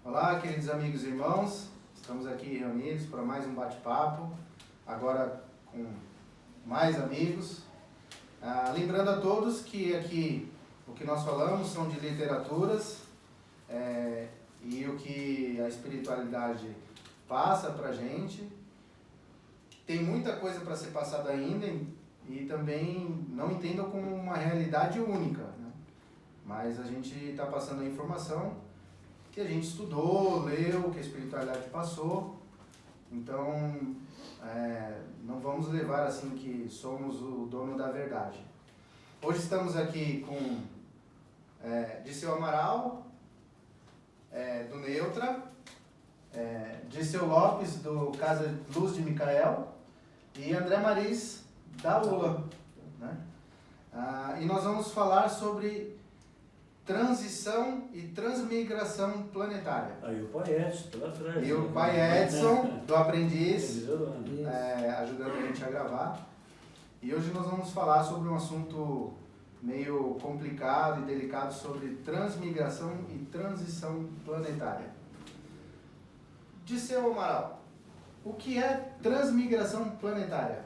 Olá, queridos amigos e irmãos, estamos aqui reunidos para mais um bate-papo, agora com mais amigos. Lembrando a todos que aqui o que nós falamos são de literaturas e o que a espiritualidade passa para a gente. Tem muita coisa para ser passada ainda e também não entendam como uma realidade única, né? Mas a gente está passando a informação que a gente estudou, leu, que a espiritualidade passou. Então, não vamos levar assim que somos o dono da verdade. Hoje estamos aqui com Disseu Amaral, do Neutra, Disseu Lopes, do Casa Luz de Micael, e André Maris, da ULA, né? E nós vamos falar sobre transição e transmigração planetária. Aí o pai Edson, lá atrás. E o pai Edson, do Aprendiz, ajudando a gente a gravar. E hoje nós vamos falar sobre um assunto meio complicado e delicado sobre transmigração e transição planetária. Disseu Amaral, o que é transmigração planetária?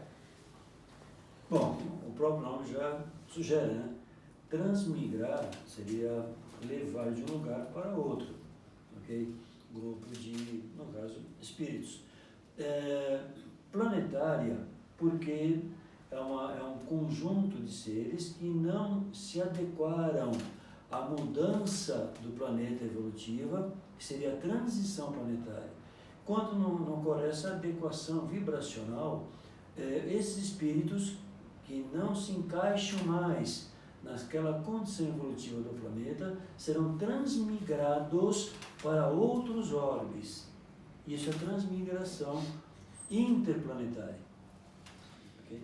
Bom, o próprio nome já sugere, né? Transmigrar seria levar de um lugar para outro, ok? Grupo de, no caso, espíritos. Planetária, porque é um conjunto de seres que não se adequaram à mudança do planeta evolutiva, que seria a transição planetária. Quando não ocorre essa adequação vibracional, esses espíritos que não se encaixam mais naquela condição evolutiva do planeta, serão transmigrados para outros orbes. Isso é transmigração interplanetária. Okay?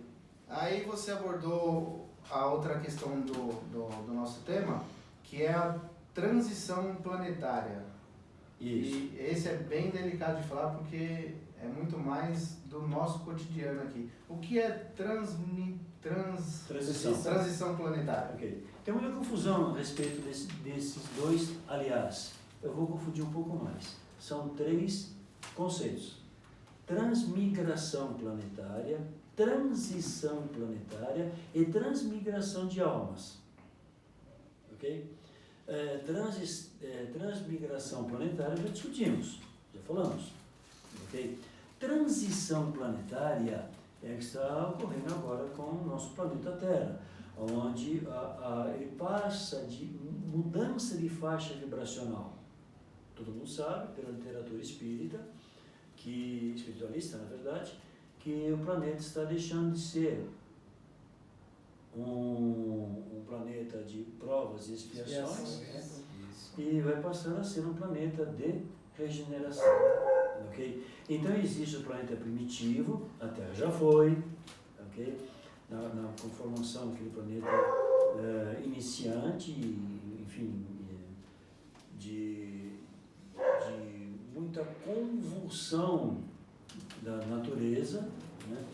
Aí você abordou a outra questão do nosso tema, que é a transição planetária. Isso. E esse é bem delicado de falar porque é muito mais do nosso cotidiano aqui. O que é transição planetária? Okay. Tem muita confusão a respeito desses dois, aliás, eu vou confundir um pouco mais. São 3 conceitos: transmigração planetária, transição planetária e transmigração de almas. Ok? Transmigração planetária já discutimos, já falamos. Ok? Transição planetária é que está ocorrendo agora com o nosso planeta Terra, onde ele passa de mudança de faixa vibracional. Todo mundo sabe, pela literatura espiritualista, na verdade, que o planeta está deixando de ser um planeta de provas e expiações, e vai passando a ser um planeta de regeneração. Okay? Então existe o planeta primitivo, a Terra já foi, okay? na conformação daquele planeta iniciante, enfim, de muita convulsão da natureza, né?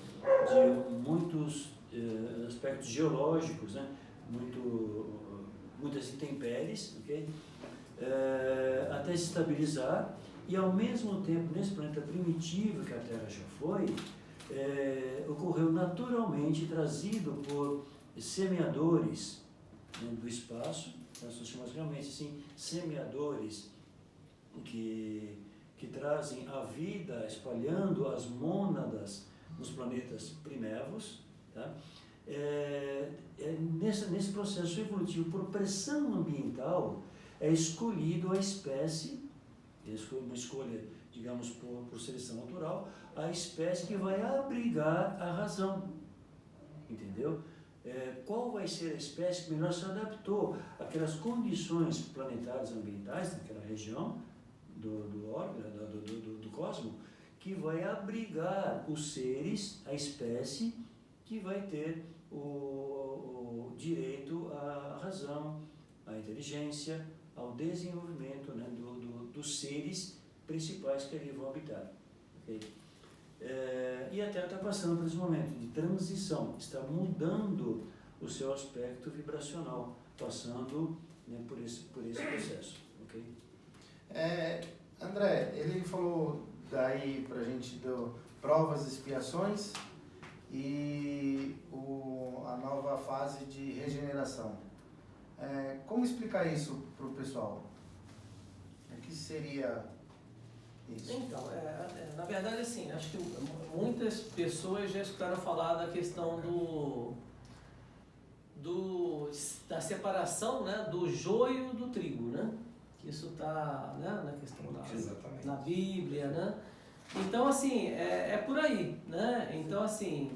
De muitos aspectos geológicos, né? Muitas intempéries, okay? Até se estabilizar. E ao mesmo tempo, nesse planeta primitivo que a Terra já foi, ocorreu naturalmente, trazido por semeadores, né, do espaço, nós chamamos realmente assim, semeadores que trazem a vida, espalhando as mônadas nos planetas primevos, tá? Nesse processo evolutivo, por pressão ambiental, é escolhido a espécie, uma escolha, digamos, por seleção natural, a espécie que vai abrigar a razão. Entendeu? Qual vai ser a espécie que melhor se adaptou àquelas condições planetárias ambientais daquela região do orbe, do cosmos, que vai abrigar os seres, a espécie que vai ter o direito à razão, à inteligência, ao desenvolvimento, né, dos seres principais que ali vão habitar. Okay? E a Terra está passando por esse momento de transição, está mudando o seu aspecto vibracional, passando, né, por esse processo. Okay? André, ele falou daí pra gente provas e expiações e a nova fase de regeneração. Como explicar isso para o pessoal? O que seria isso? Então, na verdade, assim, acho que muitas pessoas já escutaram falar da questão da separação, né, do joio do trigo, né? Que isso está, né, na questão na Bíblia, né? Então, assim, é por aí, né? Então, assim,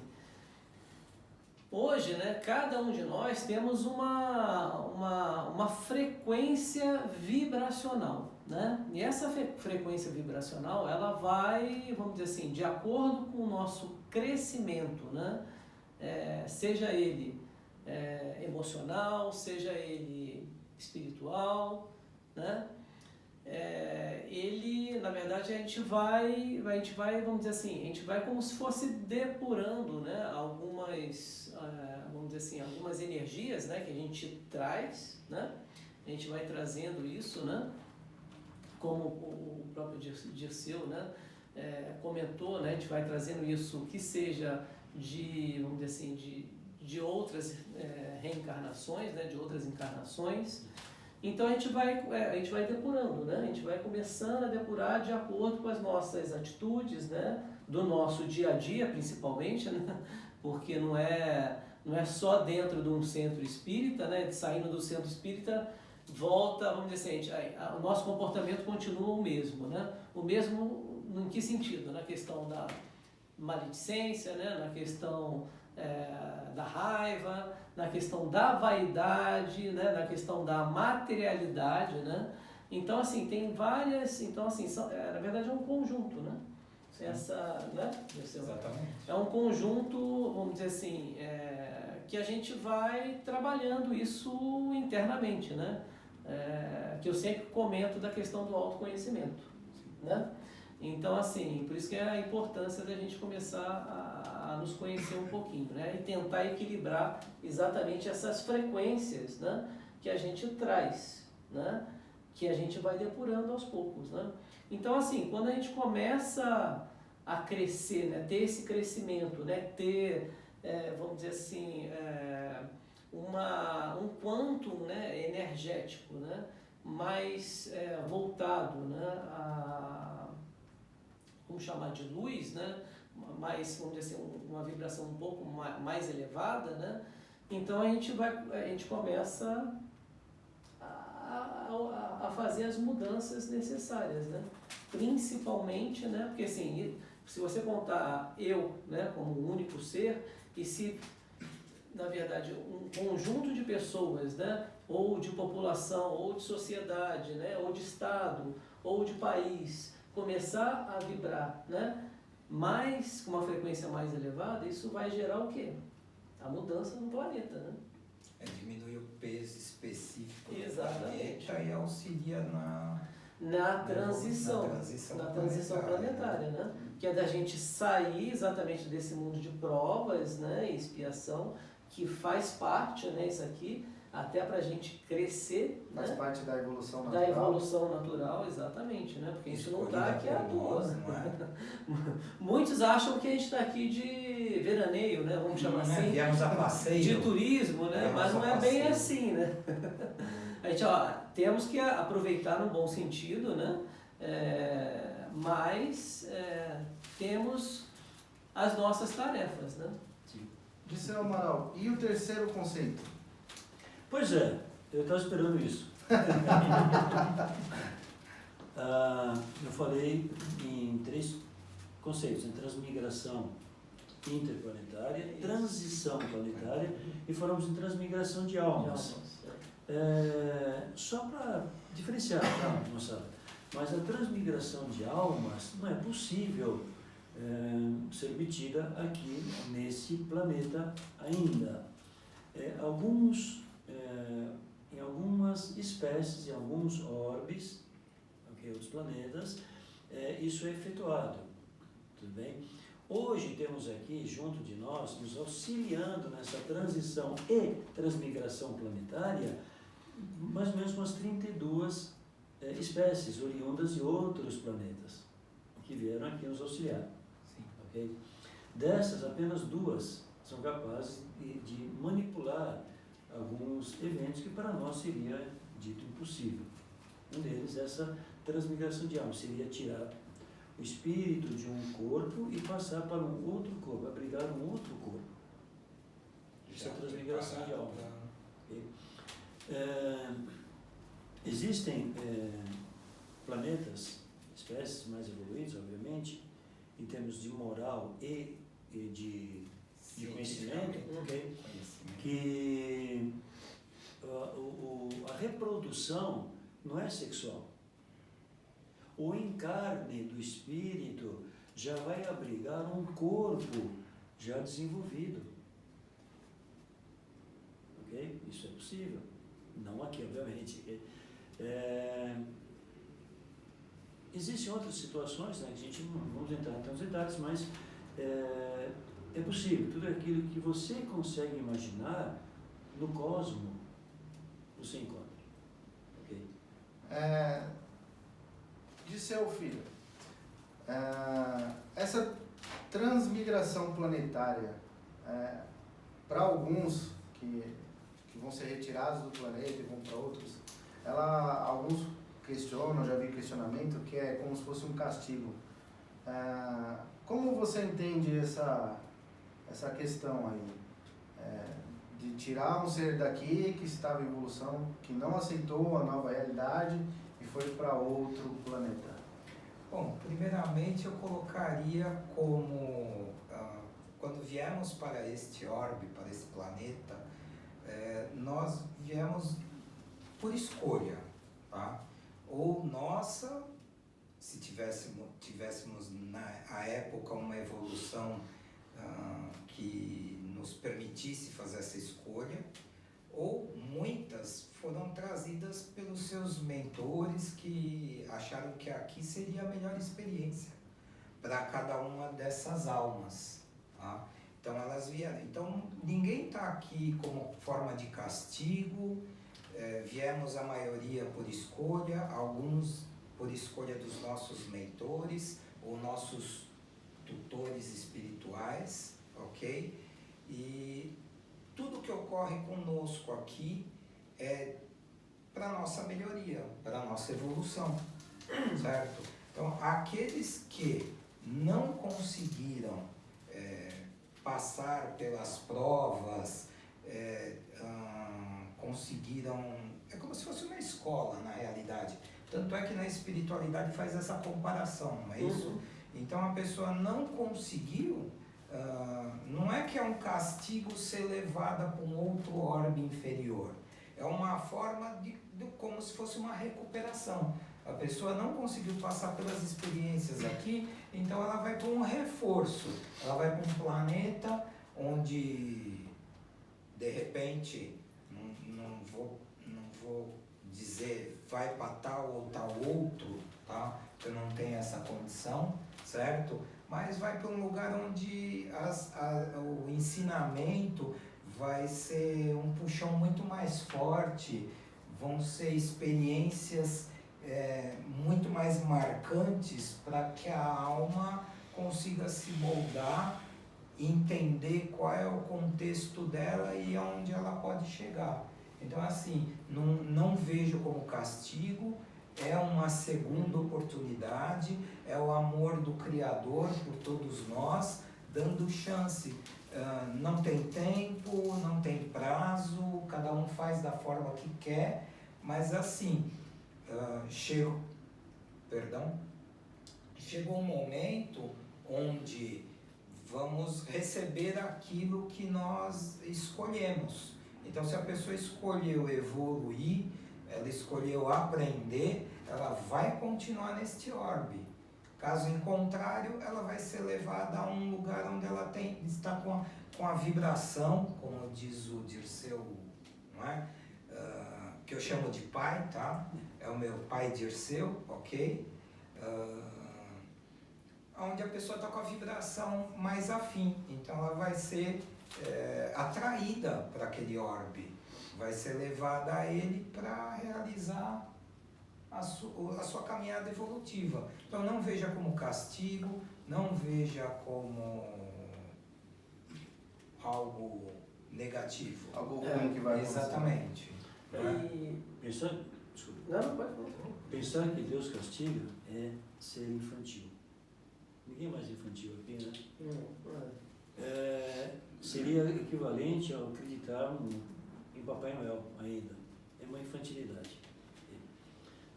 hoje, né, cada um de nós temos uma frequência vibracional, né? E essa frequência vibracional, ela vai, vamos dizer assim, de acordo com o nosso crescimento, né? Seja ele emocional, seja ele espiritual, né? Ele, na verdade, a gente vai, vamos dizer assim, a gente vai como se fosse depurando, né, algumas, vamos dizer assim, algumas energias, né, que a gente traz, né, a gente vai trazendo isso, né, como o próprio Dirceu, né, comentou, né, a gente vai trazendo isso que seja vamos dizer assim, de outras reencarnações, né, de outras encarnações. Então a gente vai depurando, né? A gente vai começando a depurar de acordo com as nossas atitudes, né? Do nosso dia a dia, principalmente, né? Porque não é só dentro de um centro espírita, né? Saindo do centro espírita, volta, vamos dizer assim, o nosso comportamento continua o mesmo, né? O mesmo em que sentido? Na questão da maledicência, né? Na questão da raiva, na questão da vaidade, né? Na questão da materialidade, né? Então, assim, tem várias... Então, assim, na verdade é um conjunto, né? Né? Exatamente. É um conjunto, vamos dizer assim, que a gente vai trabalhando isso internamente, né? Que eu sempre comento da questão do autoconhecimento, né? Então, assim, por isso que é a importância da gente começar a nos conhecer um pouquinho, né? E tentar equilibrar exatamente essas frequências, né? Que a gente traz, né? Que a gente vai depurando aos poucos, né? Então, assim, quando a gente começa a crescer, né? Ter esse crescimento, né? Ter, vamos dizer assim, um quantum, né? Energético, né? Mais voltado, né? Vamos chamar de luz, né? Mais, vamos dizer assim, uma vibração um pouco mais elevada, né? Então a gente começa a fazer as mudanças necessárias, né? Principalmente, né? Porque assim, se você contar eu, né, como um único ser, e se na verdade um conjunto de pessoas, né, ou de população, ou de sociedade, né, ou de estado, ou de país, começar a vibrar, né, com uma frequência mais elevada, isso vai gerar o quê? A mudança no planeta, né? Diminuir o peso específico do Exatamente. planeta e auxilia na transição planetária, né? Que é da gente sair exatamente desse mundo de provas, né, e expiação, que faz parte, né, isso aqui, até para a gente crescer, faz né? parte da evolução natural. Da evolução natural, exatamente, né? Porque isso não está aqui à toa. Muitos acham que a gente está aqui de veraneio, né? Vamos chamar assim. Viemos a passeio. De turismo, né? Mas não é bem assim, né? A gente, temos que aproveitar no bom sentido, né? Mas temos as nossas tarefas, né? Dirceu Amaral, e o terceiro conceito? Pois é, eu estava esperando isso. Eu falei em 3 conceitos, em transmigração interplanetária, transição planetária e falamos em transmigração de almas. Só para diferenciar, tá, moçada? Mas a transmigração de almas não é possível ser obtida aqui nesse planeta ainda. Em algumas espécies, em alguns orbes, outros planetas, isso é efetuado, tudo bem? Hoje temos aqui, junto de nós, nos auxiliando nessa transição e transmigração planetária, mais ou menos umas 32 espécies oriundas de outros planetas que vieram aqui nos auxiliar. Sim. Okay? Dessas, apenas 2 são capazes de manipular alguns eventos que para nós seria dito impossível. Um deles é essa transmigração de alma, seria tirar o espírito de um corpo e passar para um outro corpo, abrigar um outro corpo. Isso é a transmigração de alma. Okay? Existem planetas, espécies mais evoluídas, obviamente, em termos de moral e de conhecimento, okay? Que a reprodução não é sexual. O encarne do espírito já vai abrigar um corpo já desenvolvido. Ok? Isso é possível. Não aqui, obviamente. Existem outras situações, né, que a gente não vamos entrar em tantos detalhes, mas é possível. Tudo aquilo que você consegue imaginar no cosmos, você encontra. Ok? Disseu, filho, essa transmigração planetária, para alguns que vão ser retirados do planeta e vão para outros, alguns questionam, já vi questionamento, que é como se fosse um castigo. Como você entende essa questão aí? De tirar um ser daqui que estava em evolução, que não aceitou a nova realidade e foi para outro planeta? Bom, primeiramente eu colocaria como, quando viemos para este orbe, para esse planeta, nós viemos por escolha, tá? Ou nossa, se tivéssemos na época uma evolução que nos permitisse fazer essa escolha, ou muitas foram trazidas pelos seus mentores que acharam que aqui seria a melhor experiência para cada uma dessas almas, tá? Então elas vieram. Então ninguém está aqui como forma de castigo, viemos a maioria por escolha, alguns por escolha dos nossos mentores ou nossos tutores espirituais, ok? E tudo que ocorre conosco aqui é para a nossa melhoria, para a nossa evolução, certo? Então, aqueles que não conseguiram passar pelas provas, conseguiram... É como se fosse uma escola, na realidade. Tanto é que na espiritualidade faz essa comparação, não é isso? Então, a pessoa não conseguiu... não é que é um castigo ser levada para um outro orbe inferior. É uma forma de como se fosse uma recuperação. A pessoa não conseguiu passar pelas experiências aqui, então ela vai para um reforço. Ela vai para um planeta onde, de repente, não vou dizer vai para tal ou tal outro, tá? Porque eu não tenho essa condição, certo? Mas vai para um lugar onde o ensinamento vai ser um puxão muito mais forte, vão ser experiências muito mais marcantes para que a alma consiga se moldar, entender qual é o contexto dela e aonde ela pode chegar. Então, assim, não vejo como castigo, é uma segunda oportunidade, é o amor do Criador por todos nós, dando chance. Não tem tempo, não tem prazo, cada um faz da forma que quer, mas assim, chegou um momento onde vamos receber aquilo que nós escolhemos. Então, se a pessoa escolheu evoluir, ela escolheu aprender, ela vai continuar neste orbe. Caso em contrário, ela vai ser levada a um lugar onde ela está com a vibração, como diz o Dirceu, não é? Que eu chamo de pai, tá? É o meu pai Dirceu, ok? Onde a pessoa está com a vibração mais afim. Então ela vai ser atraída para aquele orbe, vai ser levada a ele para realizar a sua caminhada evolutiva. Então não veja como castigo, não veja como algo negativo. Algo ruim que vai acontecer. Exatamente. E... Pensar, desculpa, Não, pode falar. pensar que Deus castiga é ser infantil. Ninguém mais é infantil aqui, né? Seria equivalente ao acreditar em Papai Noel ainda. É uma infantilidade.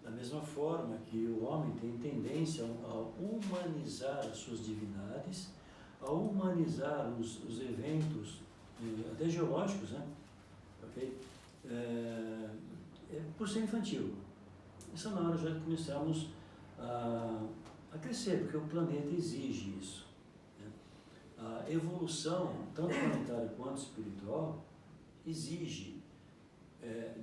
Da mesma forma que o homem tem tendência a humanizar as suas divindades, a humanizar os eventos, até geológicos, né? Okay? Por ser infantil. Essa na hora já começamos a crescer, porque o planeta exige isso. Né? A evolução, tanto planetária quanto espiritual, exige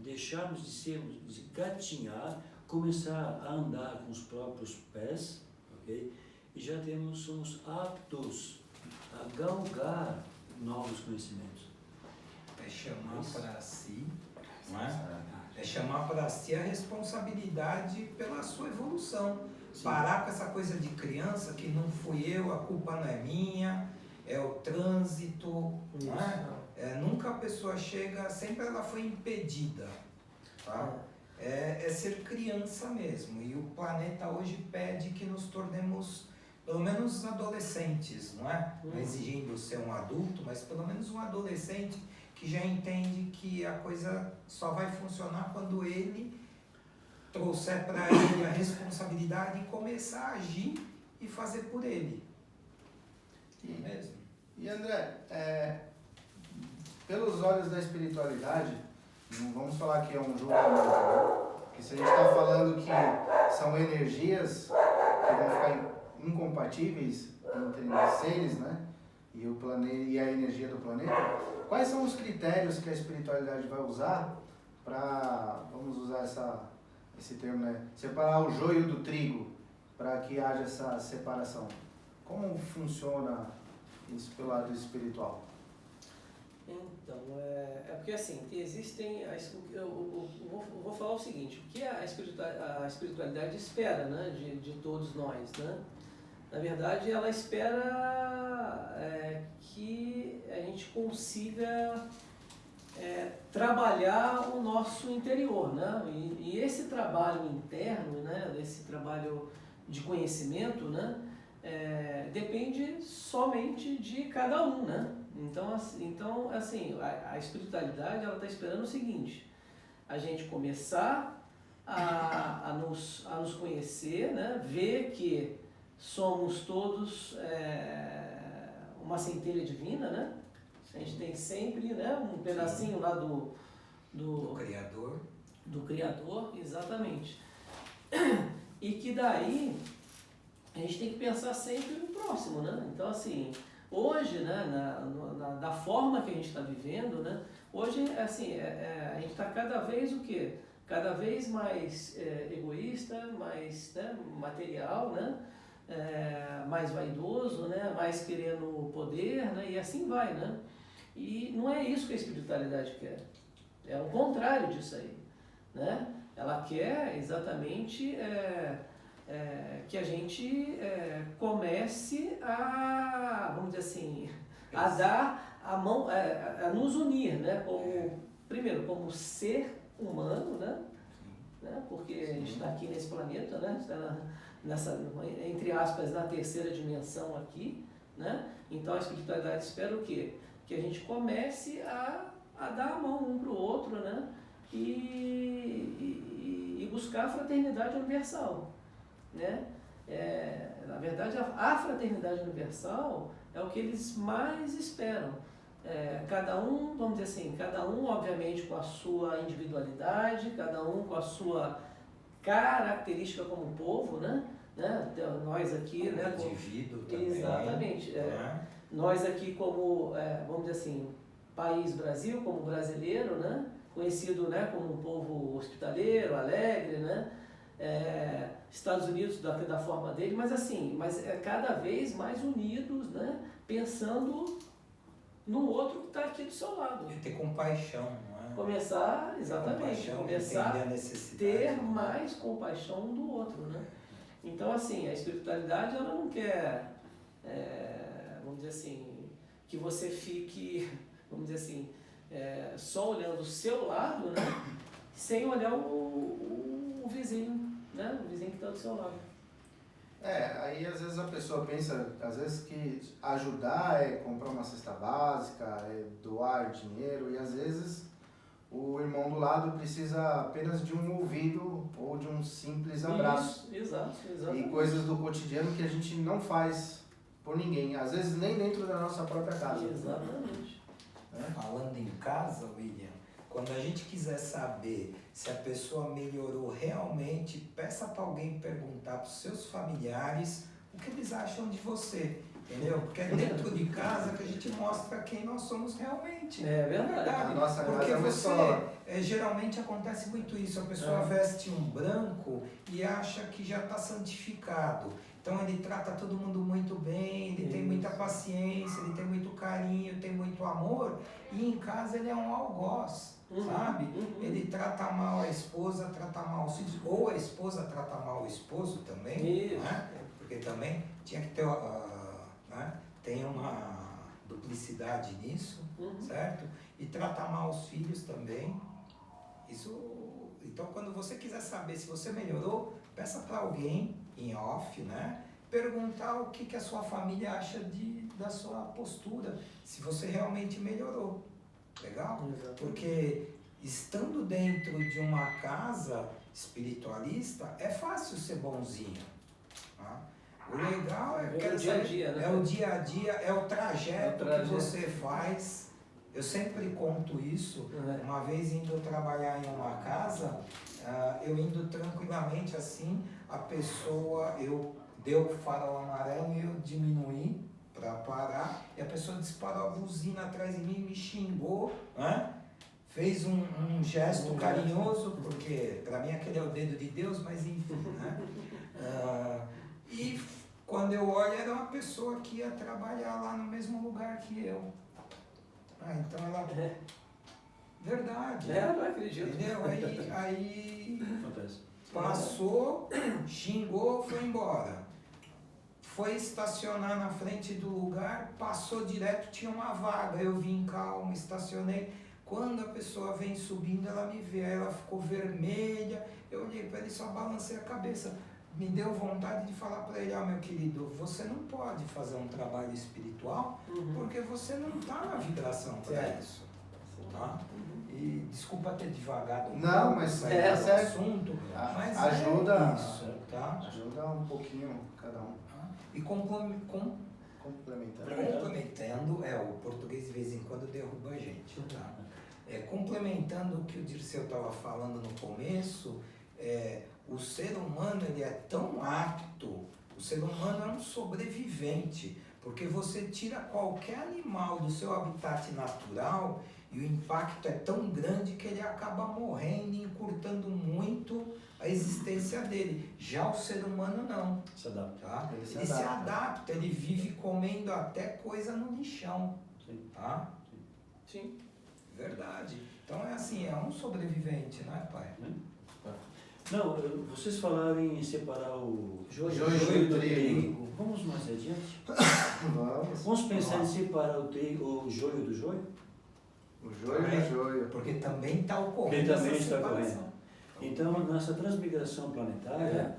deixarmos de gatinhar, começar a andar com os próprios pés, ok? E já somos aptos a galgar novos conhecimentos. É chamar para si, não é? É chamar para si a responsabilidade pela sua evolução. Sim. Parar com essa coisa de criança que não fui eu, a culpa não é minha, é o trânsito, não é? Nunca a pessoa chega, sempre ela foi impedida, tá? É ser criança mesmo, e o planeta hoje pede que nos tornemos pelo menos adolescentes, não é? Não exigindo ser um adulto, mas pelo menos um adolescente que já entende que a coisa só vai funcionar quando ele trouxer para ele a responsabilidade e começar a agir e fazer por ele. Não é mesmo? E André, pelos olhos da espiritualidade, não vamos falar que é um julgamento, né? Porque se a gente está falando que são energias que vão ficar incompatíveis entre seres, né? E o planeta e a energia do planeta, quais são os critérios que a espiritualidade vai usar para, vamos usar esse termo, né? Separar o joio do trigo, para que haja essa separação? Como funciona isso pelo lado espiritual? Então, porque assim, existem, eu vou falar o seguinte, o que a espiritualidade espera, né, de todos nós, né? Na verdade, ela espera que a gente consiga trabalhar o nosso interior, né? E esse trabalho interno, né, esse trabalho de conhecimento, né, depende somente de cada um, né? Então assim, a espiritualidade ela está esperando o seguinte: a gente começar a nos conhecer, né? Ver que somos todos uma centelha divina, né? A gente tem sempre, né, um pedacinho lá do Criador. Do Criador, exatamente. E que daí a gente tem que pensar sempre no próximo, né? Então assim, hoje, né, da forma que a gente está vivendo, né? Hoje, assim, a gente está cada vez o quê? Cada vez mais egoísta, mais, né, material, né? Mais vaidoso, né? Mais querendo poder, né? E assim vai, né? E não é isso que a espiritualidade quer. É o contrário disso aí, né? Ela quer exatamente que a gente comece a, vamos dizer assim, a dar a mão, a nos unir, né? Primeiro, como ser humano, né? Porque a gente está aqui nesse planeta, né? Está entre aspas, na terceira dimensão aqui, né? Então a espiritualidade espera o quê? Que a gente comece a dar a mão um para o outro, né? E buscar a fraternidade universal, né? Na verdade, a fraternidade universal é o que eles mais esperam. Cada um, vamos dizer assim, cada um obviamente com a sua individualidade, cada um com a sua característica como povo, né? Nós aqui, como né? indivíduo também. Exatamente. Nós aqui como, vamos dizer assim, país Brasil, como brasileiro, né? Conhecido, né, como um povo hospitaleiro, alegre, né? Estados Unidos da forma dele, mas assim, cada vez mais unidos, né? Pensando no outro que está aqui do seu lado. E ter compaixão, não é? Começar, exatamente, Compaixão, começar entender a a necessidade, ter né? mais compaixão um do outro, né? Então, assim, a espiritualidade, ela não quer, vamos dizer assim, que você fique, vamos dizer assim, só olhando o seu lado, né? Sem olhar o vizinho, né? O vizinho que está do seu lado. Aí às vezes a pessoa pensa, às vezes que ajudar é comprar uma cesta básica, é doar dinheiro, e às vezes o irmão do lado precisa apenas de um ouvido ou de um simples abraço. Isso, exato, E exatamente. coisas do cotidiano que a gente não faz por ninguém, às vezes nem dentro da nossa própria casa. Exatamente. Falando em casa, William, quando a gente quiser saber se a pessoa melhorou realmente, peça para alguém perguntar para os seus familiares o que eles acham de você, entendeu? Porque é dentro de casa que a gente mostra quem nós somos realmente. É verdade. A nossa Porque casa é uma escola. geralmente acontece muito isso, a pessoa veste um branco e acha que já está santificado. Então ele trata todo mundo muito bem, ele tem muita paciência, ele tem muito carinho, tem muito amor, e em casa ele é um algoz, sabe? Ele trata mal a esposa, trata mal os filhos, ou a esposa trata mal o esposo também, né? Porque também tinha que ter, né? Tem uma duplicidade nisso, certo? E tratar mal os filhos também. Então, quando você quiser saber se você melhorou, peça para alguém em off, né? Perguntar o que a sua família acha da sua postura, se você realmente melhorou. Legal? Exatamente. Porque estando dentro de uma casa espiritualista, é fácil ser bonzinho. Tá? O legal É o dia a dia, né? é o dia a dia, é o trajeto que você faz. Eu sempre conto isso. Uma vez indo trabalhar em uma casa, eu indo tranquilamente assim, a pessoa, eu deu o farol amarelo e eu diminuí para parar, e a pessoa disparou a buzina atrás de mim, me xingou, né? Fez um gesto carinhoso, porque para mim aquele é o dedo de Deus, mas enfim, né? E quando eu olho, era uma pessoa que ia trabalhar lá no mesmo lugar que eu. Então ela... Verdade. Não acredito. Entendeu? Aí Acontece. passou, xingou, foi embora. Foi estacionar na frente do lugar, passou direto, tinha uma vaga. Eu vim calmo, estacionei. Quando a pessoa vem subindo, ela me vê, aí ela ficou vermelha. Eu olhei para ele, só balancei a cabeça. Me deu vontade de falar para ele, meu querido, você não pode fazer um trabalho espiritual porque você não está na vibração para isso. Tá? E desculpa ter devagado Não, mas o assunto, mas ajuda, isso, tá? Ajuda um pouquinho cada um. E Complementando. complementando, o português de vez em quando derruba a gente, tá? Complementando o que o Dirceu estava falando no começo, o ser humano ele é tão apto, o ser humano é um sobrevivente, porque você tira qualquer animal do seu habitat natural e o impacto é tão grande que ele acaba morrendo e encurtando muito a existência dele. Já o ser humano não. Se adapta. Tá? Ele se Ele se adapta. adapta, ele vive comendo até coisa no lixão. Sim. Tá? Sim. Verdade. Então é assim, é um sobrevivente, não é, pai? Não, vocês falaram em separar o Joio do do trigo. Vamos mais adiante? Vamos pensar em separar o joio do joio? O joio do joio. Porque também está Ele ocorrendo também essa está separação. ocorrendo. Então, nessa transmigração planetária,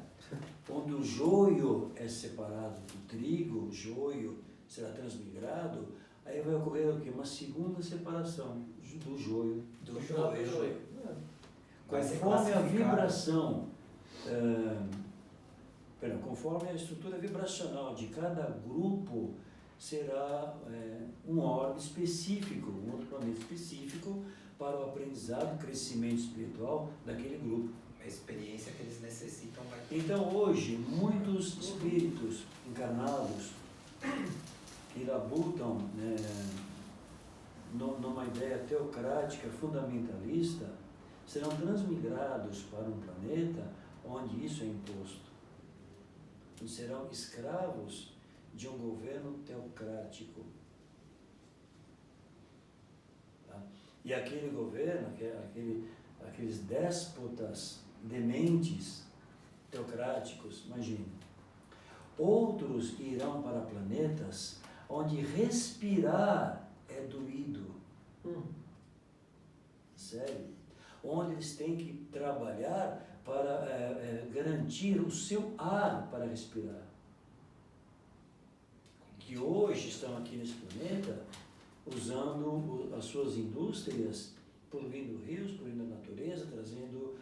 onde o joio é separado do trigo, o joio será transmigrado, aí vai ocorrer o quê? Uma segunda separação do joio. Do joio. Vai ser Conforme a classificado. vibração, conforme a estrutura vibracional de cada grupo, será um órgão específico, um outro planeta específico para o aprendizado, crescimento espiritual daquele grupo. A experiência que eles necessitam vai ter. Então hoje, muitos espíritos encarnados que labutam numa ideia teocrática, fundamentalista, serão transmigrados para um planeta onde isso é imposto. E serão escravos de um governo teocrático. Tá? E aquele governo, aqueles déspotas dementes, teocráticos, imagine. Outros irão para planetas onde respirar é doído. Sério. Onde eles têm que trabalhar para garantir o seu ar para respirar. Que hoje estão aqui nesse planeta usando as suas indústrias, poluindo rios, poluindo a natureza, trazendo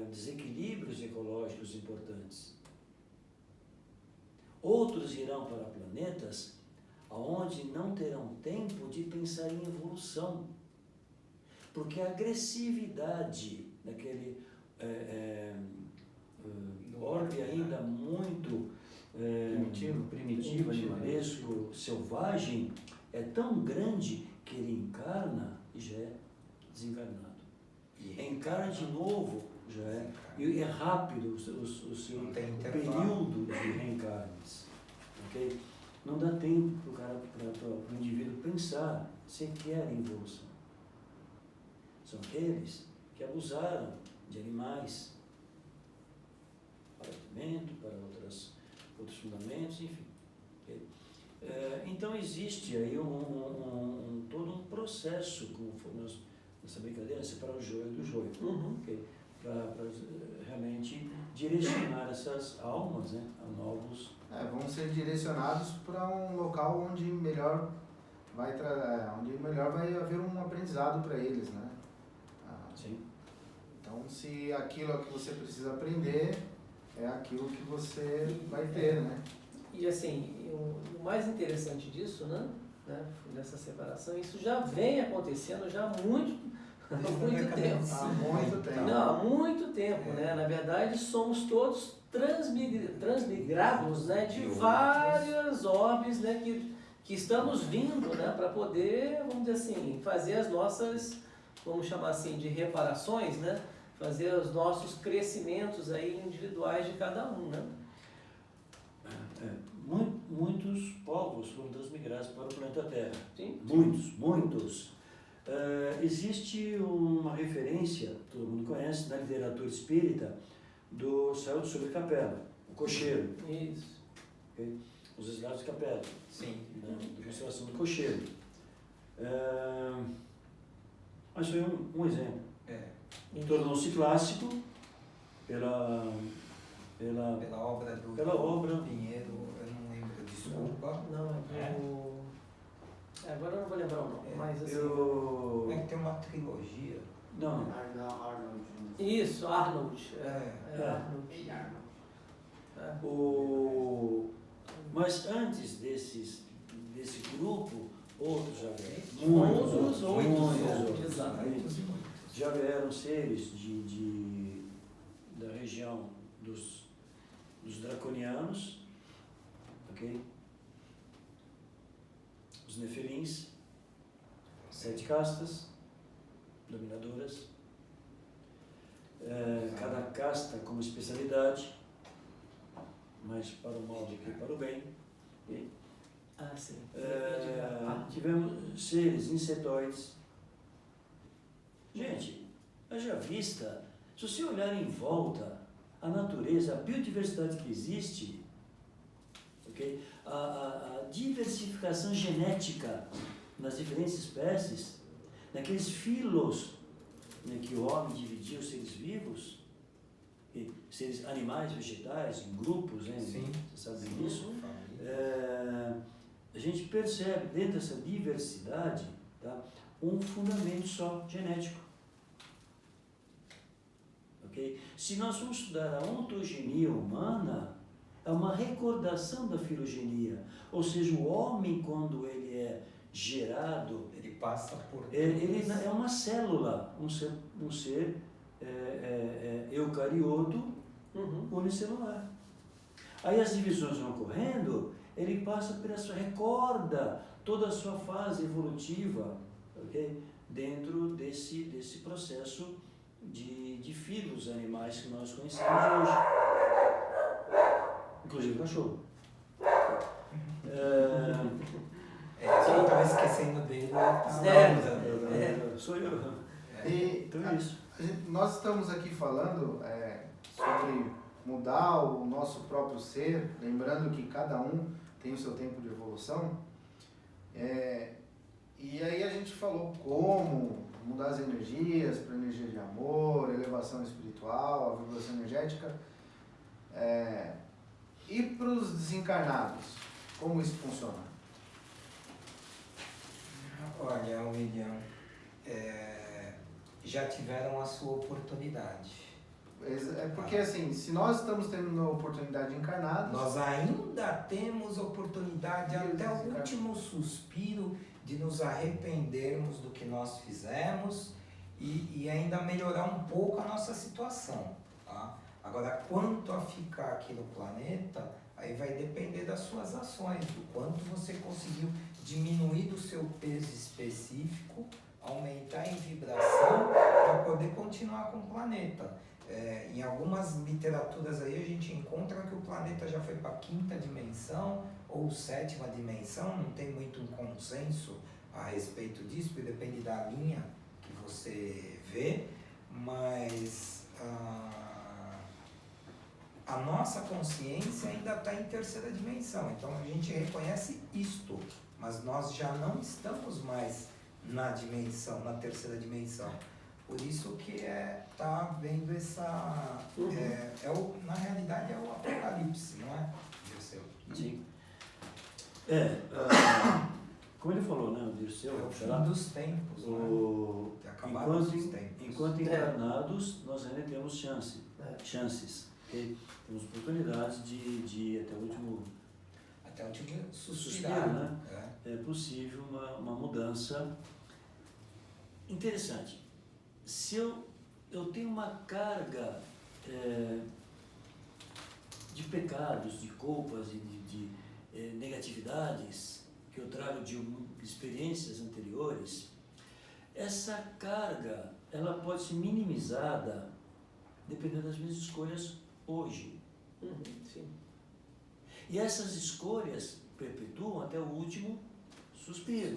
desequilíbrios ecológicos importantes. Outros irão para planetas onde não terão tempo de pensar em evolução, porque a agressividade daquele orbe ainda muito primitivo, animalesco, selvagem, é tão grande que ele encarna e já é desencarnado. Encarna de novo, já é. E é rápido o seu período de reencarnes. Okay? Não dá tempo para o indivíduo pensar se quer evolução. São aqueles que abusaram de animais para alimento, para outros fundamentos, enfim. Okay? Então existe aí todo um processo, como foi nessa brincadeira, separar o joio do joio, okay? Para realmente direcionar essas almas, né, a novos... vão ser direcionados para um local onde melhor vai haver um aprendizado para eles, né? Sim. Então, se aquilo que você precisa aprender é aquilo que você vai ter, né? E assim, o mais interessante disso, né, dessa separação, isso já vem acontecendo já há muito tempo. Há muito tempo. Não, há muito tempo, né? Na verdade, somos todos transmigrados, né, de várias orbes, né, que estamos vindo, né, para poder, vamos dizer assim, fazer as nossas, vamos chamar assim, de reparações, né? Fazer os nossos crescimentos aí individuais de cada um, né? Muitos povos foram transmigrados para o planeta Terra. Sim. Muitos. Existe uma referência, todo mundo conhece, na literatura espírita, do Céu de Sobre Capela, o cocheiro. Isso. Okay? Os exilados de Capela. Sim. Da constelação do cocheiro. Mas foi um exemplo. Tornou-se clássico pela obra do Pinheiro, eu não lembro, desculpa. Agora eu não vou lembrar o nome, mas assim... Como é que tem uma trilogia? Não. Arnold. Isso, Arnold. Mas antes desse grupo, outros já vieram. Muitos. Já vieram seres da região dos draconianos, ok? Os nefelins, 7 castas dominadoras, cada casta com uma especialidade, mais para o mal do que para o bem. Okay? Sim. Tivemos seres insetoides. Gente, haja vista, se você olhar em volta, a natureza, a biodiversidade que existe, okay? A diversificação genética nas diferentes espécies, naqueles filos, né, que o homem dividiu os seres vivos, seres animais, vegetais, em grupos, né? Sim. Você sabe disso? A gente percebe dentro dessa diversidade, tá, um fundamento só genético. Okay? Se nós vamos estudar a ontogenia humana, é uma recordação da filogenia, ou seja, o homem, quando ele é gerado, ele passa por... Ele é uma célula, um ser eucarioto, unicelular. Aí as divisões vão ocorrendo, ele passa por essa, recorda toda a sua fase evolutiva, okay? Dentro desse processo de filos animais que nós conhecemos hoje. Inclusive o cachorro. Eu estava esquecendo dele. sou eu. E Então é isso. nós estamos aqui falando sobre mudar o nosso próprio ser, lembrando que cada um tem o seu tempo de evolução. E aí a gente falou como mudar as energias para energia de amor, elevação espiritual, a vibração energética. E para os desencarnados, como isso funciona? Olha, William, já tiveram a sua oportunidade. Porque assim, se nós estamos tendo a oportunidade de encarnados... Nós ainda temos oportunidade até o desencarnados. último suspiro de nos arrependermos do que nós fizemos e ainda melhorar um pouco a nossa situação. Tá? Agora, quanto a ficar aqui no planeta, aí vai depender das suas ações, do quanto você conseguiu diminuir do seu peso específico, aumentar em vibração para poder continuar com o planeta. Em algumas literaturas aí a gente encontra que o planeta já foi para a 5ª dimensão ou 7ª dimensão, não tem muito um consenso a respeito disso, porque depende da linha que você vê, mas a nossa consciência ainda está em 3ª dimensão, então a gente reconhece isto, mas nós já não estamos mais na 3ª dimensão. Por isso que tá vendo essa... na realidade é o apocalipse, não é? Dirceu? Sim. Como ele falou, né, o Dirceu? É o fim dos tempos, né? Acabaram os tempos. Enquanto encarnados, nós ainda temos chances. Okay? Temos oportunidades de ir até o último... Até o último suspiro, suspiro, né? É possível uma mudança interessante. Se eu tenho uma carga de pecados, de culpas e de negatividades que eu trago de experiências anteriores, essa carga ela pode ser minimizada dependendo das minhas escolhas hoje. Sim. E essas escolhas perpetuam até o último suspiro.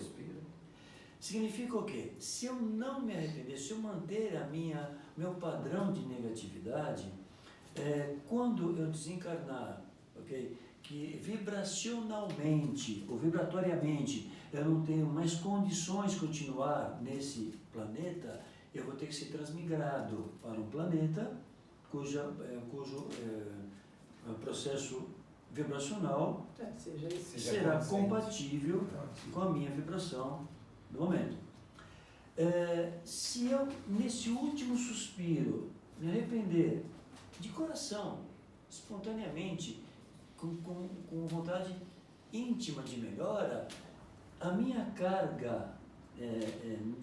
Significa o quê? Se eu não me arrepender, se eu manter meu padrão de negatividade, quando eu desencarnar, okay, que vibracionalmente ou vibratoriamente eu não tenho mais condições de continuar nesse planeta, eu vou ter que ser transmigrado para um planeta cujo processo vibracional será compatível com a minha vibração do momento. Se eu, nesse último suspiro, me arrepender de coração, espontaneamente, com vontade íntima de melhora, a minha carga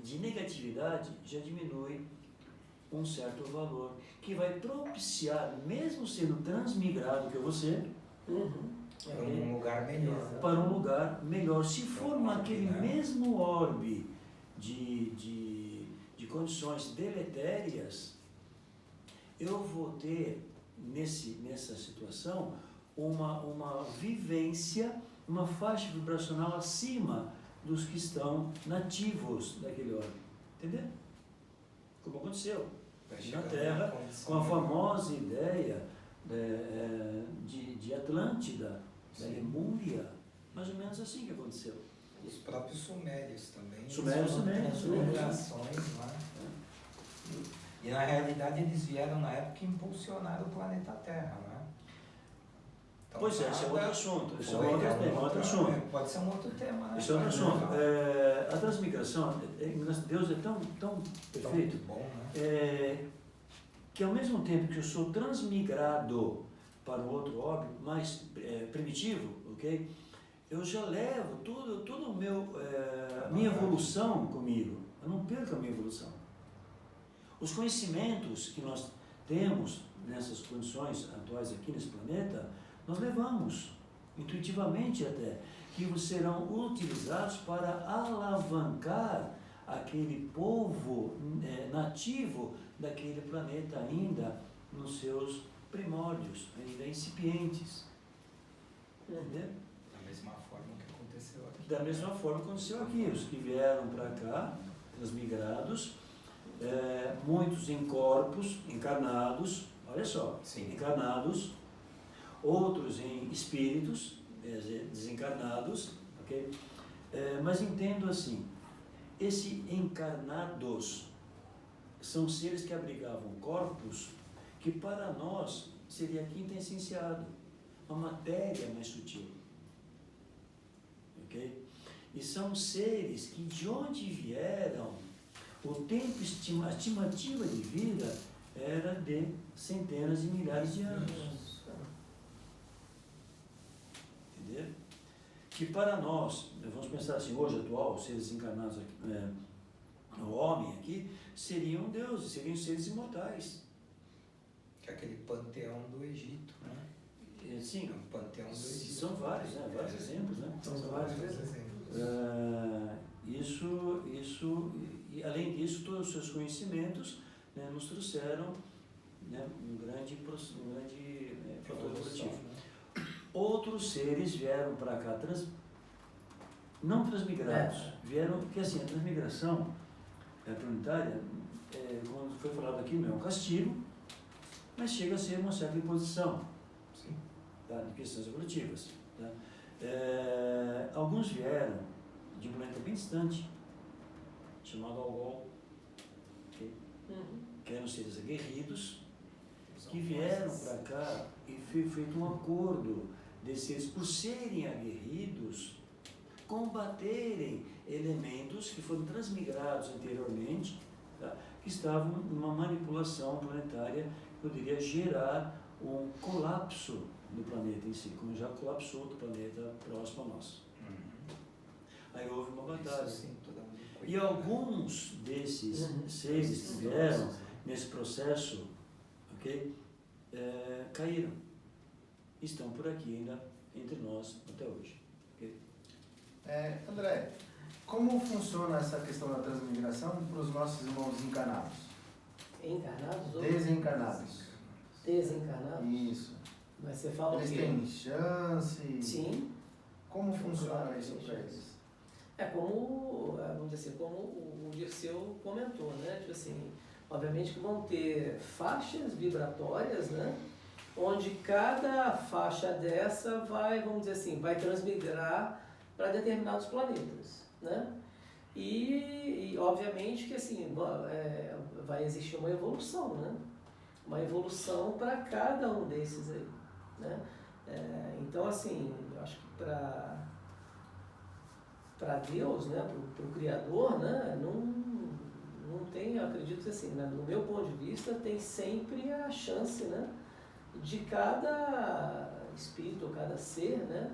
de negatividade já diminui um certo valor, que vai propiciar, mesmo sendo transmigrado que eu vou ser, para um lugar melhor. Para um lugar melhor. Se for naquele mesmo orbe de condições deletérias, eu vou ter, nessa situação, uma vivência, uma faixa vibracional acima dos que estão nativos daquele orbe. Entendeu? Como aconteceu na Terra, com a famosa ideia de Atlântida, da Lemúria, mais ou menos assim que aconteceu. Os próprios sumérios também. Sumérios também. Migrações lá. E na realidade eles vieram na época e impulsionaram o planeta Terra, né? Então, pois esse é outro assunto. Esse é outro assunto. Pode ser um outro tema, né? Esse é outro assunto. A transmigração, Deus é tão perfeito, Tão bom, né? Que ao mesmo tempo que eu sou transmigrado para um outro orbe mais primitivo, ok? Eu já levo toda a minha evolução comigo. Eu não perco a minha evolução. Os conhecimentos que nós temos nessas condições atuais aqui nesse planeta, nós levamos, intuitivamente até, que serão utilizados para alavancar aquele povo nativo daquele planeta ainda nos seus primórdios, ainda incipientes. Entendeu? Da mesma forma que aconteceu aqui. Da mesma forma que aconteceu aqui. Os que vieram para cá, transmigrados, muitos em corpos encarnados, olha só, Sim. encarnados, outros em espíritos desencarnados, ok? Mas entendo assim, esse encarnados são seres que abrigavam corpos que para nós seria quintessenciado, uma matéria mais sutil, ok? E são seres que de onde vieram, o tempo a estimativa de vida era de centenas de milhares de anos. Entendeu? Que para nós, vamos pensar assim, hoje atual, os seres encarnados aqui, o homem aqui, seriam deuses, seriam seres imortais. Que é aquele panteão do Egito, né? Sim, É um panteão do Egito. são vários, né? Vários exemplos, né? São vários exemplos. E além disso, todos os seus conhecimentos, né, nos trouxeram, né, um grande fator evolutivo. Outros seres vieram para cá, não transmigrados, vieram, porque assim, a transmigração planetária, como foi falado aqui, não é um castigo, mas chega a ser uma certa imposição, Sim. tá, de questões evolutivas. Tá? Alguns vieram de um planeta bem distante, chamado Algol, que eram seres aguerridos, que vieram para cá e foi feito um acordo desses seres, por serem aguerridos, combaterem elementos que foram transmigrados anteriormente, tá? Que estavam numa manipulação planetária que poderia gerar um colapso do planeta em si, como já colapsou do planeta próximo a nós. Aí houve uma batalha. Isso, sim, todo mundo E cuida, alguns desses seres que vieram nesse processo, ok, caíram. Estão por aqui ainda entre nós até hoje. Okay? André, como funciona essa questão da transmigração para os nossos irmãos encarnados? Encarnados ou Desencarnados. desencarnados? Isso. Mas você fala Eles o quê? têm chance? Sim. Como funciona Claro, isso tem para chance. eles? Como, vamos dizer assim, como o Dirceu comentou, né? Tipo assim, obviamente que vão ter faixas vibratórias, né? Onde cada faixa dessa vai, vamos dizer assim, vai transmigrar para determinados planetas, né? E obviamente que assim, vai existir uma evolução, né? Uma evolução para cada um desses aí, né? Então assim, eu acho que para Deus, né, para o Criador, né, não tem, eu acredito assim, né, no meu ponto de vista, tem sempre a chance, né, de cada espírito ou cada ser, né,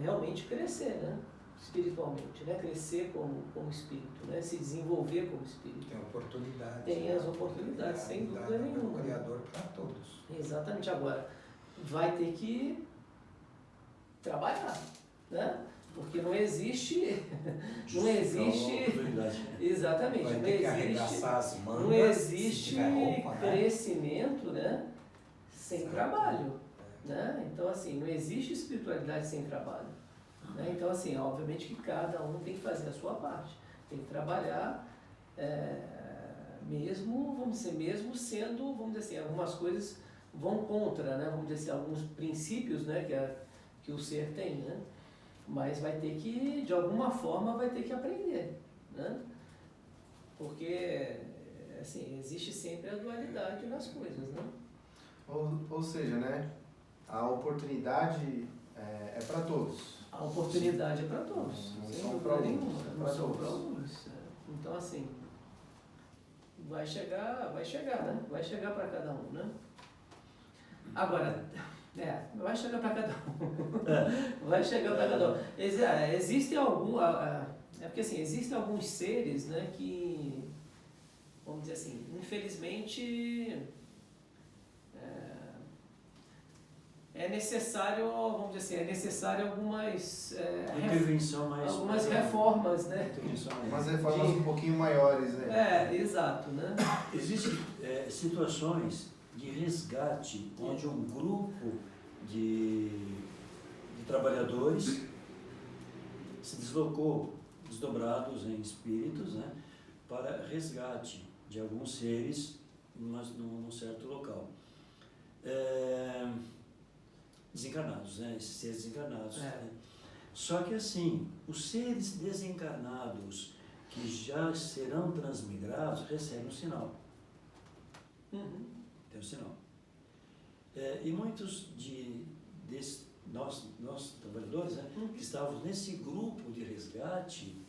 realmente crescer, né, espiritualmente, né, crescer como espírito, né, se desenvolver como espírito. Tem oportunidades. Tem as oportunidades, sem dúvida nenhuma. O Criador para todos. Exatamente. Agora, vai ter que trabalhar, né? Porque não existe, exatamente, Vai não ter que existe, arregaçar as mangas, não existe se tiver roupa, né? crescimento, né, sem Exato. trabalho, né? Então assim, não existe espiritualidade sem trabalho, né? Então assim, obviamente que cada um tem que fazer a sua parte, tem que trabalhar, mesmo, vamos dizer, mesmo sendo, vamos dizer assim, algumas coisas vão contra, né? Vamos dizer assim, alguns princípios, né, que o ser tem, né? Mas vai ter que, de alguma forma, vai ter que aprender, né? Porque, assim, existe sempre a dualidade nas coisas, né? Ou seja, né, a oportunidade é para todos. A oportunidade é para todos, Não sem são dúvida para alguns, nenhuma, é não para são todos. para alguns. Então, assim, vai chegar, né? Vai chegar para cada um, né? Agora, vai chegar para cada um. Vai chegar para cada um. Existem alguns, porque assim, existem alguns seres, né, que, vamos dizer assim, infelizmente, é necessário, vamos dizer assim, algumas, Intervenção mais... algumas reformas, né? Intervenção mais... Umas reformas um pouquinho maiores, né? Exato, né? Existem situações de resgate onde um grupo de trabalhadores se deslocou, desdobrados em espíritos, né, para resgate de alguns seres num certo local. Desencarnados, né? Esses seres desencarnados. Né? Só que assim, os seres desencarnados que já serão transmigrados recebem um sinal. Tem um sinal. E muitos nós trabalhadores, né, que estávamos nesse grupo de resgate,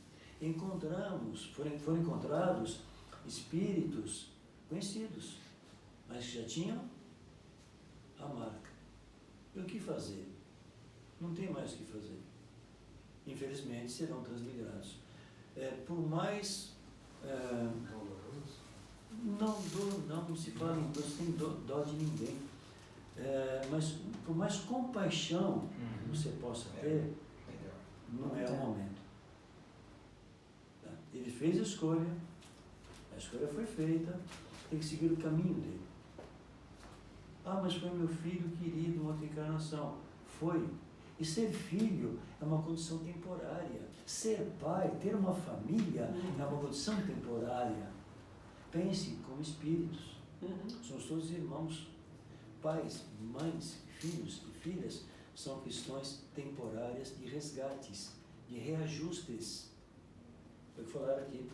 foram encontrados espíritos conhecidos, mas que já tinham a marca. E o que fazer? Não tem mais o que fazer. Infelizmente serão transmigrados. Por mais... não se fala em dor, sem dó de ninguém. Mas por mais compaixão você possa ter, não é o momento. Tá? Ele fez a escolha foi feita, tem que seguir o caminho dele. Mas foi meu filho querido, uma outra encarnação. Foi. E ser filho é uma condição temporária. Ser pai, ter uma família é uma condição temporária. Pense como espíritos. Somos todos irmãos. Pais, mães, filhos e filhas são questões temporárias de resgates, de reajustes. Foi o que falaram aqui.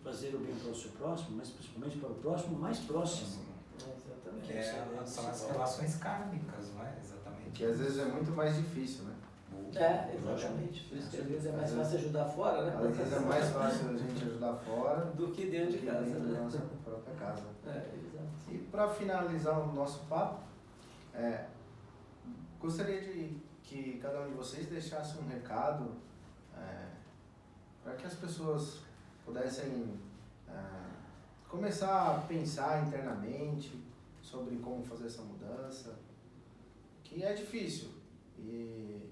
Fazer o bem para o seu próximo, mas principalmente para o próximo mais próximo. Exatamente. São as relações kármicas, não é? Exatamente. Que às vezes é muito mais difícil, né? Exatamente. Por isso que às vezes é mais fácil ajudar fora, né? Às vezes é mais fácil a gente ajudar fora do que dentro de casa, dentro né? da nossa própria casa. Exato. E para finalizar o nosso papo, gostaria de que cada um de vocês deixasse um recado para que as pessoas pudessem começar a pensar internamente sobre como fazer essa mudança, que é difícil e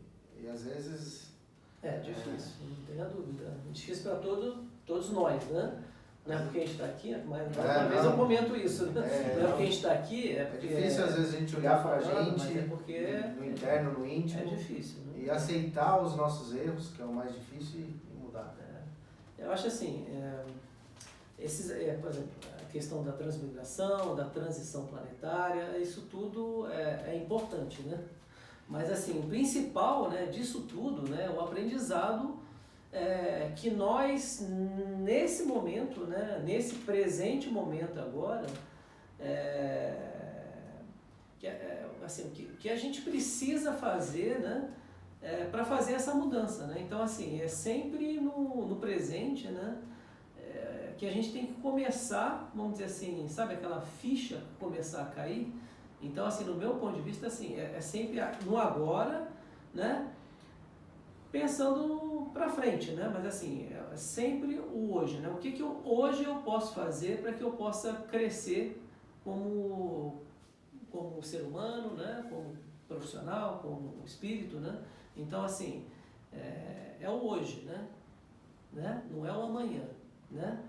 às vezes... É difícil, não tenha dúvida. É difícil para todos nós, né? Não é porque a gente está aqui, mas uma vez eu comento isso, né? Não é porque a gente está aqui, é porque... É difícil às vezes a gente olhar para a gente, mas é porque no interno, no íntimo, é difícil, né? E aceitar os nossos erros, que é o mais difícil, e mudar. Eu acho assim, por exemplo, a questão da transmigração, da transição planetária, isso tudo é importante, né? Mas assim, o principal, né, disso tudo, né, o aprendizado que nós, nesse momento, né, nesse presente momento agora, que a gente precisa fazer, né, para fazer essa mudança, né? Então, assim, é sempre no presente, né, que a gente tem que começar, vamos dizer assim, sabe aquela ficha começar a cair? Então, assim, no meu ponto de vista, assim, é sempre no agora, né? Pensando para frente, né? Mas, assim, é sempre o hoje, né? O que hoje eu posso fazer para que eu possa crescer como ser humano, né? Como profissional, como espírito, né? Então, assim, é o hoje, né? Não é o amanhã, né?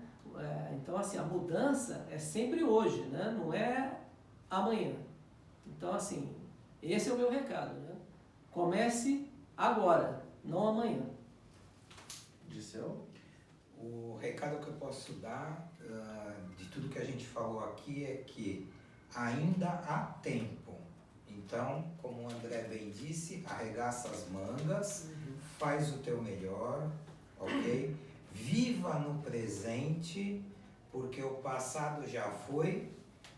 Então, assim, a mudança é sempre hoje, né? Não é amanhã. Então, assim, esse é o meu recado, né? Comece agora, não amanhã. Disseu? O recado que eu posso dar de tudo que a gente falou aqui é que ainda há tempo. Então, como o André bem disse, arregaça as mangas, faz o teu melhor, ok? Viva no presente, porque o passado já foi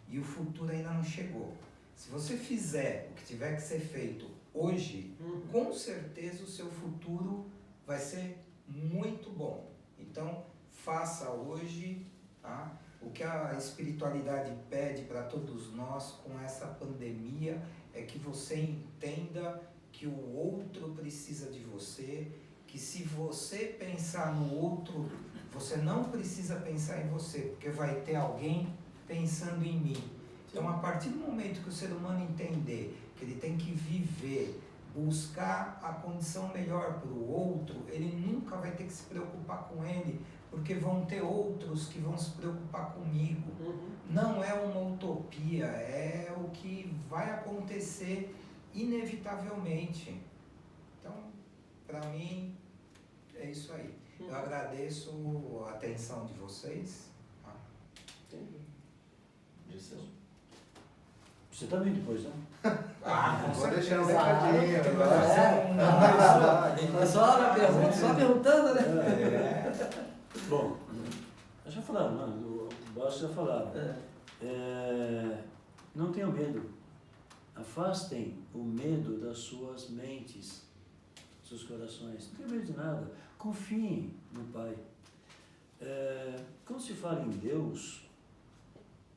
e o futuro ainda não chegou. Se você fizer o que tiver que ser feito hoje, com certeza o seu futuro vai ser muito bom. Então, faça hoje, tá? O que a espiritualidade pede para todos nós com essa pandemia é que você entenda que o outro precisa de você, que se você pensar no outro, você não precisa pensar em você, porque vai ter alguém pensando em mim. Então, a partir do momento que o ser humano entender que ele tem que viver, buscar a condição melhor para o outro, ele nunca vai ter que se preocupar com ele, porque vão ter outros que vão se preocupar comigo. Não é uma utopia, é o que vai acontecer inevitavelmente. Então, para mim, é isso aí. Eu agradeço a atenção de vocês. Entendi. Você também depois, né? Vou deixar um Exato. recadinho. Mas só na pergunta, só perguntando, né? Bom, nós já falamos, né? O Baixo já falava. Não tenham medo. Afastem o medo das suas mentes, dos seus corações. Não tenham medo de nada. Confiem no Pai. Quando se fala em Deus,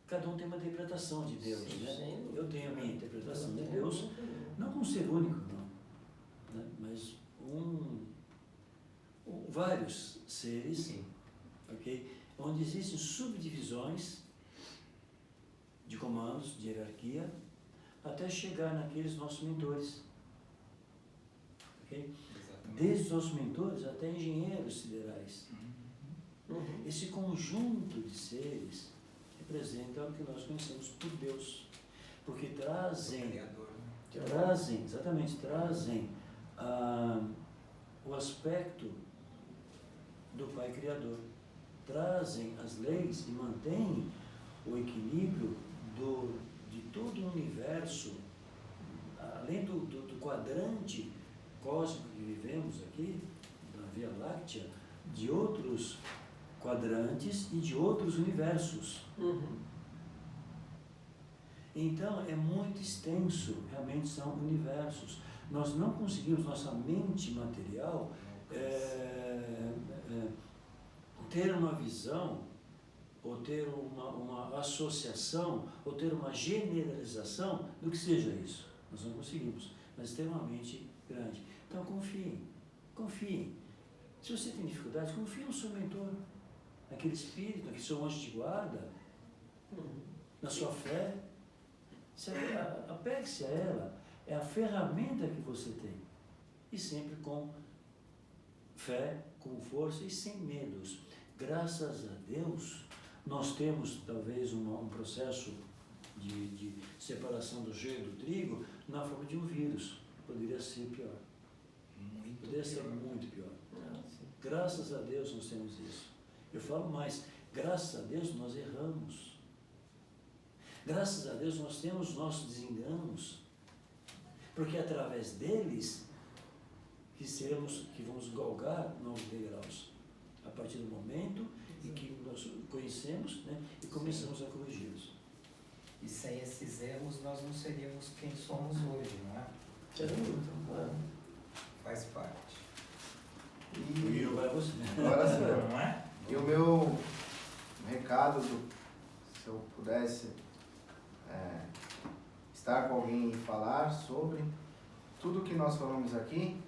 cada um tem uma interpretação de Deus, né? Eu tenho a minha interpretação de Deus, não como ser único, não, né? Mas vários seres, Sim. ok? Onde existem subdivisões de comandos, de hierarquia, até chegar naqueles nossos mentores, ok? Desde os nossos mentores até engenheiros siderais. Esse conjunto de seres representa o que nós conhecemos por Deus, porque trazem o aspecto do Pai Criador, trazem as leis e mantêm o equilíbrio de todo o universo, além do quadrante cósmico que vivemos aqui, da Via Láctea, de outros quadrantes e de outros universos. Então, é muito extenso, realmente são universos. Nós não conseguimos, nossa mente material, ter uma visão, ou ter uma associação, ou ter uma generalização do que seja isso. Nós não conseguimos, mas tem uma mente grande. Então, confiem. Se você tem dificuldade, confie no seu mentor, naquele espírito, naquele seu anjo de guarda, na sua fé. Apegue-se a ela, é a ferramenta que você tem. E sempre com fé, com força e sem medos. Graças a Deus, nós temos talvez um processo de separação do joio do trigo na forma de um vírus. Poderia ser pior. Poderia ser muito pior. Graças a Deus nós temos isso. Eu falo mais, graças a Deus nós erramos. Graças a Deus nós temos nossos desenganos. Porque é através deles que vamos galgar novos degraus. A partir do momento em que nós conhecemos, né, e começamos a corrigi-los. E sem esses erros nós não seríamos quem somos hoje, não é? Faz parte. E agora você. Agora sim. Não é? E o meu recado, se eu pudesse estar com alguém e falar sobre tudo que nós falamos aqui,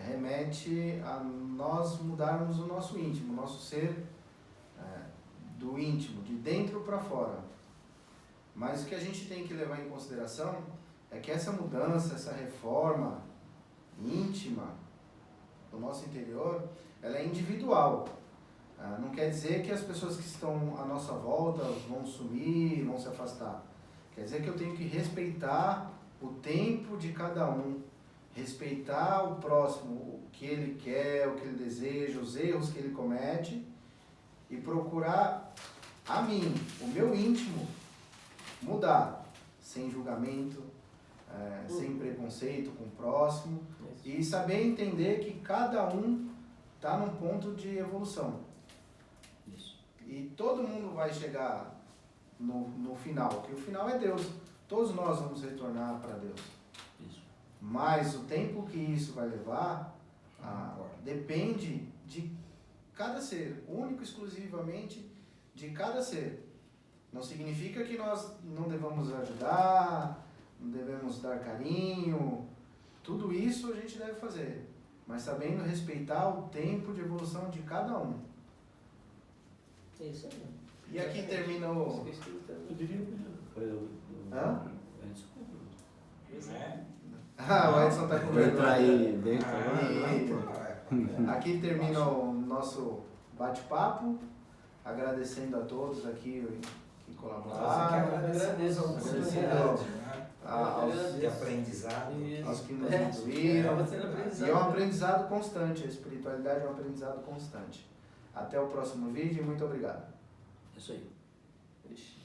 remete a nós mudarmos o nosso íntimo, o nosso ser do íntimo, de dentro para fora. Mas o que a gente tem que levar em consideração é que essa mudança, essa reforma íntima do nosso interior, ela é individual. Não quer dizer que as pessoas que estão à nossa volta vão sumir, vão se afastar. Quer dizer que eu tenho que respeitar o tempo de cada um, respeitar o próximo, o que ele quer, o que ele deseja, os erros que ele comete, e procurar a mim, o meu íntimo, mudar, sem julgamento, sem preconceito com o próximo, e saber entender que cada um está num ponto de evolução. Isso. E todo mundo vai chegar no final, que o final é Deus. Todos nós vamos retornar para Deus. Isso. Mas o tempo que isso vai levar depende de cada ser, único e exclusivamente de cada ser. Não significa que nós não devamos ajudar, não devemos dar carinho, tudo isso a gente deve fazer, mas sabendo respeitar o tempo de evolução de cada um. É isso aí. E aqui termina o... Eu diria Hã? É? O Edson está com Vou entrar vergonha. aí dentro agora. Aqui termina o nosso bate-papo, agradecendo a todos aqui que Nós é que colaboraram, agradecemos a oportunidade, né? de aprendizado. aos que nos É, intuíram. vai sendo aprendizado. E é um aprendizado constante, a espiritualidade é um aprendizado constante. Até o próximo vídeo e muito obrigado. É isso aí. Ixi.